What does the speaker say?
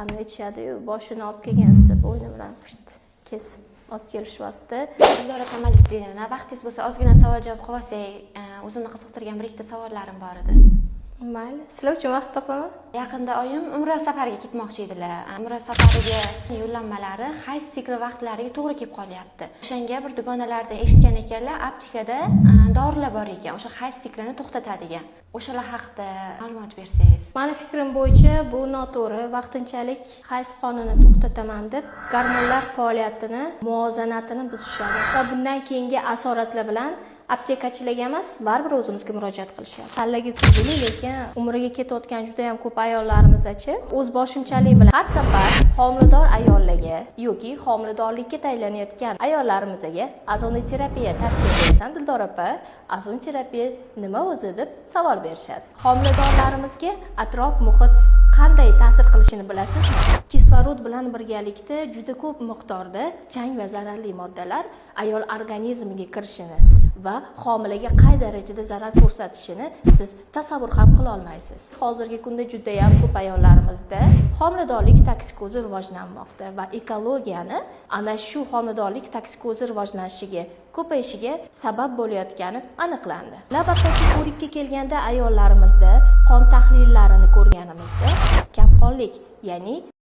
qani aytishadi-yu, boshini olib kelgansa bo'yni bilan kesib olib kelishyapti. Dildora Kamoliddinova, vaqtingiz bo'lsa ozgina savol-javob qilib olsak, o'zimni qiziqtirgan bir ikkita savollarim bor edi. Mayli, sizlar uchun vaqt topaman. Yaqinda oyim umra safariga ketmoqchi edilar. Umra safariga yo'llanmalari hayz sikli vaqtlariga to'g'ri kelib qolyapti. O'shanga bir dugonalardan eshitgan ekanlar, aptekada dorilar bor ekan, o'sha hayz siklini to'xtatadigan. O'shalar haqida ma'lumot bersangiz. Mani fikrim bo'yicha bu noto'g'ri. Vaqtinchalik hayz qonini to'xtataman deb gormonlar faoliyatini, muvozanatini buzishadi va bundan keyingi asoratlar bilan aptekachilarga emas, baribir o'zimizga murojaat qilishadi. Tanlaga kulgili, lekin umriga ketayotgan juda ham ko'p ayollarimiz-chi, o'z boshimchalik bilan har safar homilador ayollarga yoki homiladorlikka tayyorlanayotgan ayollarimizga azonoterapiya tavsiya etsam, Dildora opa, azonoterapiya nima o'zi deb savol berishadi. Homiladorlarimizga atrof muhit qanday ta'sir qilishini bilasizmi? Kislorod bilan birgalikda juda ko'p miqdorda chang va zararli moddalar ayol organizmiga kirishini va homilaga qay darajada zarar ko'rsatishini siz tasavvur ham qila olmaysiz. Hozirgi kunda juda ham ko'p ayollarimizda homiladorlik toksikozi rivojlanmoqda va ekologiyani ana shu homiladorlik toksikozi rivojlanishiga ko'payishiga sabab bo'layotgani aniqlandi. Navbatdagi ko'rikka kelganda ayollarimizda qon tahlillarini ko'rganimizda kamqonlik, ya'ni